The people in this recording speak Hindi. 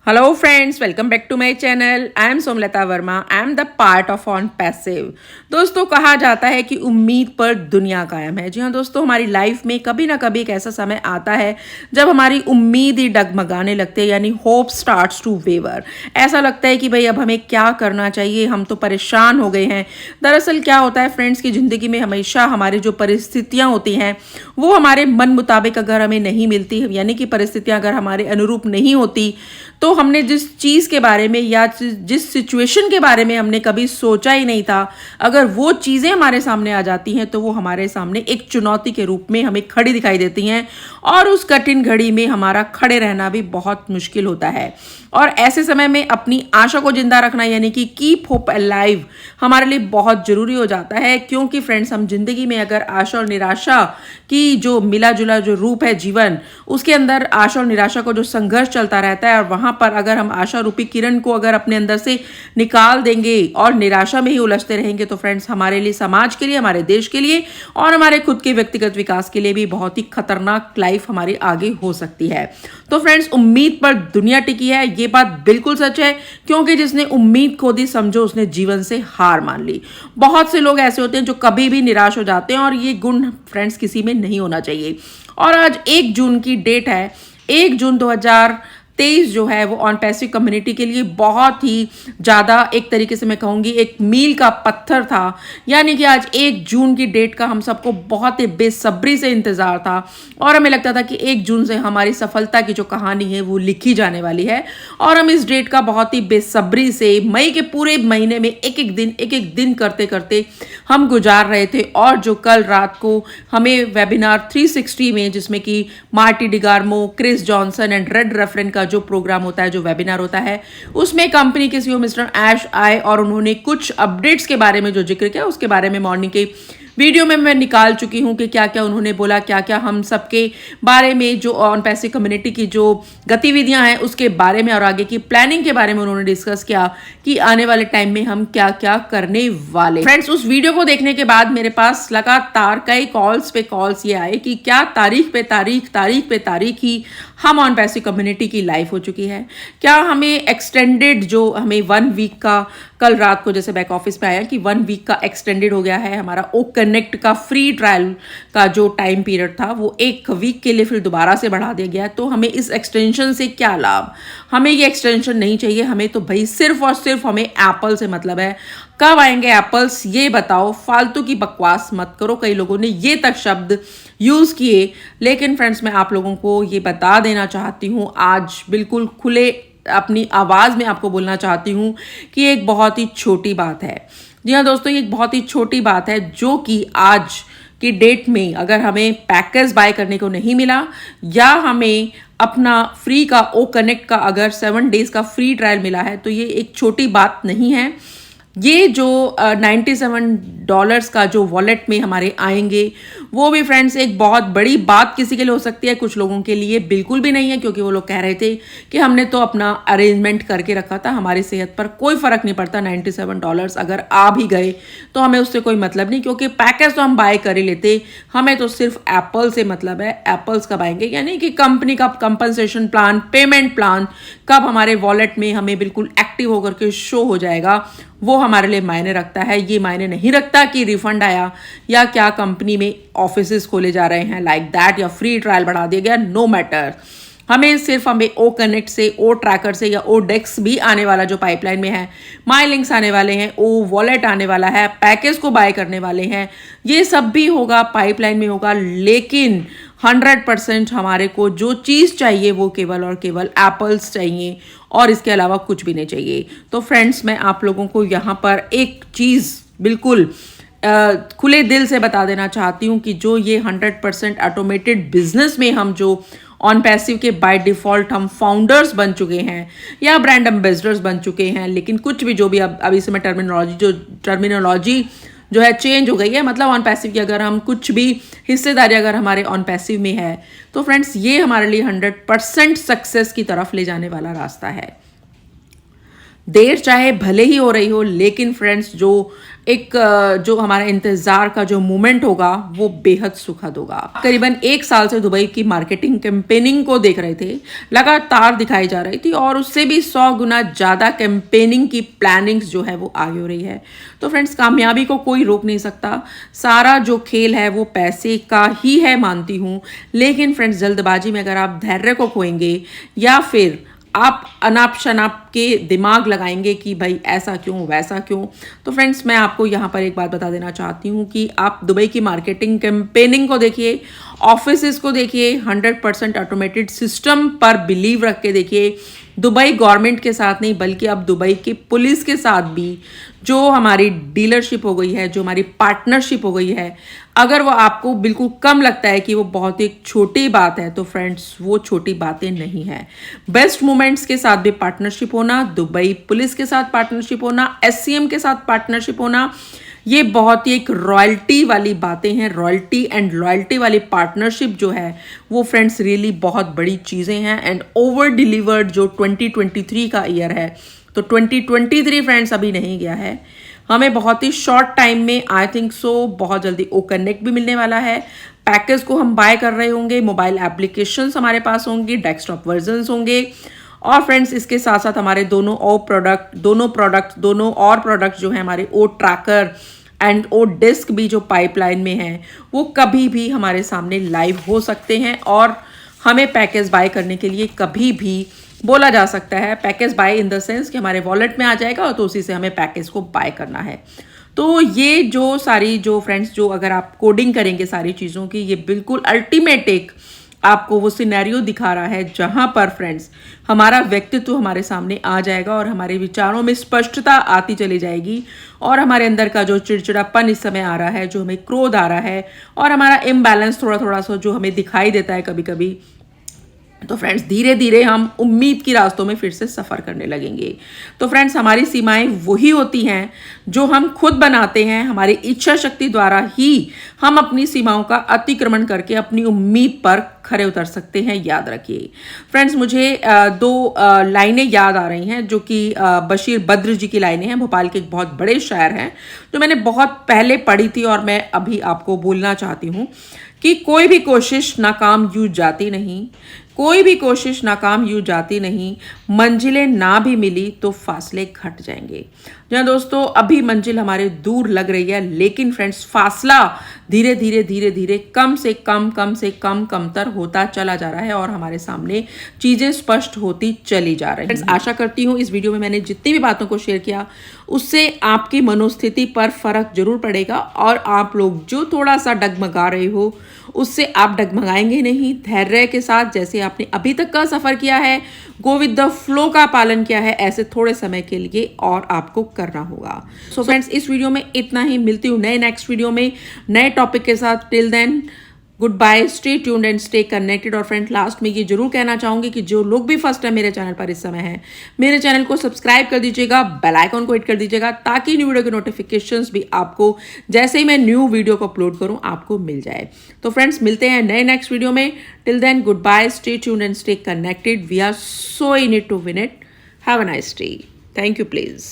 Hello friends, welcome back to my channel. I am Somlata Verma. I am the part of on passive. दोस्तों, कहा जाता है कि उम्मीद पर दुनिया कायम है। जी हाँ दोस्तों, हमारी लाइफ में कभी ना कभी एक ऐसा समय आता है जब हमारी उम्मीद ही डगमगाने लगते हैं, यानी होप स्टार्ट्स टू वेवर। ऐसा लगता है कि भाई अब हमें क्या करना चाहिए, हम तो परेशान हो गए हैं। दरअसल क्या होता है फ्रेंड्स की ज़िंदगी में हमेशा हमारी जो परिस्थितियाँ होती हैं वो हमारे मन मुताबिक अगर हमें नहीं मिलती, यानी कि परिस्थितियाँ अगर हमारे अनुरूप नहीं होती, तो हमने जिस चीज़ के बारे में या जिस सिचुएशन के बारे में हमने कभी सोचा ही नहीं था, अगर वो चीज़ें हमारे सामने आ जाती हैं तो वो हमारे सामने एक चुनौती के रूप में हमें खड़ी दिखाई देती हैं और उस कठिन घड़ी में हमारा खड़े रहना भी बहुत मुश्किल होता है। और ऐसे समय में अपनी आशा को जिंदा रखना, यानी कि कीप होप अलाइव, हमारे लिए बहुत ज़रूरी हो जाता है। क्योंकि फ्रेंड्स, हम जिंदगी में अगर आशा और निराशा की जो मिला जुला जो रूप है जीवन, उसके अंदर आशा और निराशा को जो संघर्ष चलता रहता है, और वहाँ पर अगर हम आशा रूपी किरण को अगर अपने अंदर से निकाल देंगे और निराशा में ही उलझते रहेंगे, तो फ्रेंड्स हमारे लिए, समाज के लिए, हमारे देश के लिए और हमारे खुद के व्यक्तिगत विकास के लिए भी बहुत ही खतरनाक लाइफ हमारी आगे हो सकती है। तो फ्रेंड्स, उम्मीद पर दुनिया टिकी है, ये बात बिल्कुल सच है। क्योंकि जिसने उम्मीद खो दी, समझो उसने जीवन से हार मान ली। बहुत से लोग ऐसे होते हैं जो कभी भी निराश हो जाते हैं, और ये गुण फ्रेंड्स किसी में नहीं होना चाहिए। और आज 1 जून की डेट है। 1 जून 2023 जो है वो ऑन पैसिव कम्युनिटी के लिए बहुत ही ज़्यादा, एक तरीके से मैं कहूँगी, एक मील का पत्थर था। यानी कि आज 1 जून की डेट का हम सबको बहुत ही बेसब्री से इंतज़ार था, और हमें लगता था कि 1 जून से हमारी सफलता की जो कहानी है वो लिखी जाने वाली है। और हम इस डेट का बहुत ही बेसब्री से मई के पूरे महीने में एक एक दिन करते करते हम गुजार रहे थे। और जो कल रात को हमें वेबिनार 360 में, जिसमें कि Marty DeGarmo, Chris Johnson and red referent का जो प्रोग्राम होता है, जो वेबिनार होता है, उसमें कंपनी के सीईओ मिस्टर ऐश आए और उन्होंने कुछ अपडेट्स के बारे में जो जिक्र किया, उसके बारे में मॉर्निंग के वीडियो में मैं निकाल चुकी हूँ कि क्या क्या उन्होंने बोला, क्या क्या हम सबके बारे में, जो ऑन पैसिव कम्युनिटी की जो गतिविधियां हैं उसके बारे में और आगे की प्लानिंग के बारे में उन्होंने डिस्कस किया कि आने वाले टाइम में हम क्या क्या करने वाले। फ्रेंड्स, उस वीडियो को देखने के बाद मेरे पास लगातार कई कॉल्स पे कॉल्स ये आए कि क्या तारीख पे तारीख ही हम ऑन पैसिव कम्युनिटी की लाइफ हो चुकी है। क्या हमें एक्सटेंडेड, जो हमें 1 वीक का, कल रात को जैसे बैक ऑफिस पे आया कि 1 वीक का एक्सटेंडेड हो गया है हमारा ओ कनेक्ट का फ्री ट्रायल का जो टाइम पीरियड था, वो 1 वीक के लिए फिर दोबारा से बढ़ा दिया गया। तो हमें इस एक्सटेंशन से क्या लाभ? हमें ये एक्सटेंशन नहीं चाहिए। हमें तो भाई सिर्फ और सिर्फ हमें एप्पल से मतलब है। कब आएंगे एप्पल्स, ये बताओ, फालतू की बकवास मत करो। कई लोगों ने ये तक शब्द यूज़ किए। लेकिन फ्रेंड्स, मैं आप लोगों को ये बता देना चाहती हूँ, आज बिल्कुल खुले अपनी आवाज़ में आपको बोलना चाहती हूँ कि एक बहुत ही छोटी बात है। जी हाँ दोस्तों, ये एक बहुत ही छोटी बात है, जो कि आज की डेट में अगर हमें पैकेज बाय करने को नहीं मिला, या हमें अपना फ्री का ओ कनेक्ट का अगर 7 डेज का फ्री ट्रायल मिला है, तो ये एक छोटी बात नहीं है। ये जो $97 का जो वॉलेट में हमारे आएंगे, वो भी फ्रेंड्स एक बहुत बड़ी बात किसी के लिए हो सकती है, कुछ लोगों के लिए बिल्कुल भी नहीं है। क्योंकि वो लोग कह रहे थे कि हमने तो अपना अरेंजमेंट करके रखा था, हमारी सेहत पर कोई फ़र्क नहीं पड़ता, $97 अगर आ भी गए तो हमें उससे कोई मतलब नहीं, क्योंकि पैकेज तो हम बाय कर ही लेते। हमें तो सिर्फ एप्पल से मतलब है। एप्पल्स कब आएंगे, यानी कि कंपनी का कंपनसेशन प्लान, पेमेंट प्लान कब हमारे वॉलेट में हमें बिल्कुल एक्टिव होकर के शो हो जाएगा, वो हमारे लिए मायने रखता है। ये मायने नहीं रखता कि रिफंड आया या क्या कंपनी में ऑफिसेस खोले जा रहे हैं लाइक दैट, या फ्री ट्रायल बढ़ा दिया गया, नो मैटर। हमें सिर्फ हमें ओ कनेक्ट से, ओ ट्रैकर से, या ओ डेक्स भी आने वाला जो पाइपलाइन में है, माई लिंक्स आने वाले हैं, ओ वॉलेट आने वाला है, पैकेज को बाय करने वाले हैं, ये सब भी होगा, पाइपलाइन में होगा। लेकिन 100% हमारे को जो चीज़ चाहिए वो केवल और केवल एप्पल्स चाहिए, और इसके अलावा कुछ भी नहीं चाहिए। तो फ्रेंड्स, मैं आप लोगों को यहाँ पर एक चीज़ बिल्कुल खुले दिल से बता देना चाहती हूँ कि जो ये 100% ऑटोमेटेड बिजनेस में हम जो ऑन पैसिव के बाय डिफ़ॉल्ट हम फाउंडर्स बन चुके हैं या ब्रांड एम्बेसडर्स बन चुके हैं, लेकिन कुछ भी जो भी अभी समय टर्मिनोलॉजी जो है चेंज हो गई है, मतलब ऑन पैसिव की अगर हम कुछ भी हिस्सेदारी अगर हमारे ऑन पैसिव में है, तो फ्रेंड्स ये हमारे लिए 100% सक्सेस की तरफ ले जाने वाला रास्ता है। देर चाहे भले ही हो रही हो, लेकिन फ्रेंड्स जो हमारा इंतज़ार का जो मोमेंट होगा वो बेहद सुखद होगा। करीबन 1 साल से दुबई की मार्केटिंग कैंपेनिंग को देख रहे थे, लगातार दिखाई जा रही थी और उससे भी 100 गुना ज़्यादा कैंपेनिंग की प्लानिंग्स जो है वो आगे हो रही है। तो फ्रेंड्स, कामयाबी को कोई रोक नहीं सकता, सारा जो खेल है वो पैसे का ही है मानती हूँ, लेकिन फ्रेंड्स जल्दबाजी में अगर आप धैर्य को खोएंगे या फिर आप अनाप शनाप के दिमाग लगाएंगे कि भाई ऐसा क्यों वैसा क्यों, तो फ्रेंड्स मैं आपको यहाँ पर एक बात बता देना चाहती हूँ कि आप दुबई की मार्केटिंग कैंपेनिंग को देखिए, ऑफिसेस को देखिए, 100% ऑटोमेटेड सिस्टम पर बिलीव रख के देखिए। दुबई गवर्नमेंट के साथ नहीं बल्कि अब दुबई की पुलिस के साथ भी जो हमारी डीलरशिप हो गई है, जो हमारी पार्टनरशिप हो गई है, अगर वो आपको बिल्कुल कम लगता है कि वो बहुत एक छोटी बात है, तो फ्रेंड्स वो छोटी बातें नहीं है। बेस्ट मोमेंट्स के साथ भी पार्टनरशिप होना, दुबई पुलिस के साथ पार्टनरशिप होना, एससीएम के साथ पार्टनरशिप होना, ये बहुत ही एक रॉयल्टी वाली बातें हैं। रॉयल्टी एंड लॉयल्टी वाली पार्टनरशिप जो है वो फ्रेंड्स रियली बहुत बड़ी चीज़ें हैं। एंड ओवर डिलीवर्ड जो 2023 का ईयर है, तो 2023 फ्रेंड्स अभी नहीं गया है, हमें बहुत ही शॉर्ट टाइम में आई थिंक सो बहुत जल्दी ओ कनेक्ट भी मिलने वाला है। पैकेज को हम बाय कर रहे होंगे, मोबाइल एप्लीकेशंस हमारे पास होंगे, डेस्कटॉप वर्जन्स होंगे, और फ्रेंड्स इसके साथ साथ हमारे दोनों और प्रोडक्ट जो है हमारे ओ ट्रैकर एंड ओ डिस्क भी जो पाइपलाइन में है वो कभी भी हमारे सामने लाइव हो सकते हैं, और हमें पैकेज बाय करने के लिए कभी भी बोला जा सकता है। Package buy in the sense कि हमारे वॉलेट में आ जाएगा और तो उसी से हमें पैकेज को बाय करना है। तो ये जो सारी जो फ्रेंड्स जो अगर आप कोडिंग करेंगे सारी चीज़ों की, ये बिल्कुल अल्टीमेट एक आपको वो सिनेरियो दिखा रहा है जहां पर फ्रेंड्स हमारा व्यक्तित्व हमारे सामने आ जाएगा और हमारे विचारों में स्पष्टता आती चली जाएगी, और हमारे अंदर का जो चिड़चिड़ापन इस समय आ रहा है, जो हमें क्रोध आ रहा है, और हमारा इम्बैलेंस थोड़ा थोड़ा सा जो हमें दिखाई देता है कभी कभी, तो फ्रेंड्स धीरे धीरे हम उम्मीद की रास्तों में फिर से सफ़र करने लगेंगे। तो फ्रेंड्स हमारी सीमाएं वही होती हैं जो हम खुद बनाते हैं। हमारी इच्छा शक्ति द्वारा ही हम अपनी सीमाओं का अतिक्रमण करके अपनी उम्मीद पर खरे उतर सकते हैं, याद रखिए। फ्रेंड्स मुझे दो लाइनें याद आ रही हैं जो कि बशीर बद्र जी की लाइनें हैं, भोपाल के एक बहुत बड़े शायर हैं, जो मैंने बहुत पहले पढ़ी थी और मैं अभी आपको बोलना चाहती हूँ कि कोई भी कोशिश नाकाम यूं जाती नहीं, कोई भी कोशिश नाकाम यूं जाती नहीं, मंजिलें ना भी मिली तो फासले घट जाएंगे। जहाँ दोस्तों अभी मंजिल हमारे दूर लग रही है, लेकिन फ्रेंड्स फासला धीरे धीरे कम से कम कमतर होता चला जा रहा है और हमारे सामने चीज़ें स्पष्ट होती चली जा रही है। फ्रेंड्स आशा करती हूँ इस वीडियो में मैंने जितनी भी बातों को शेयर किया उससे आपकी मनोस्थिति पर फर्क जरूर पड़ेगा, और आप लोग जो थोड़ा सा डगमगा रहे हो उससे आप डगमगाएंगे नहीं। धैर्य के साथ जैसे आपने अभी तक का सफ़र किया है, गो विद द फ्लो का पालन किया है, ऐसे थोड़े समय के लिए और आपको करना होगा। सो फ्रेंड्स इस वीडियो में इतना ही, मिलती हूँ नए नेक्स्ट वीडियो में नए टॉपिक के साथ। Till then good bye, stay tuned and stay connected. और फ्रेंड लास्ट में ये जरूर कहना चाहूंगी कि जो लोग भी फर्स्ट टाइम मेरे चैनल पर इस समय हैं, मेरे चैनल को सब्सक्राइब कर दीजिएगा, बेल आइकन को हिट कर दीजिएगा, ताकि न्यू वीडियो के नोटिफिकेशंस भी आपको जैसे ही मैं न्यू वीडियो को अपलोड करूं आपको मिल जाए। तो फ्रेंड्स मिलते हैं नए नेक्स्ट वीडियो में। Till then good bye, stay tuned and stay connected. We are so in it to win it. Have a nice day. Thank you please.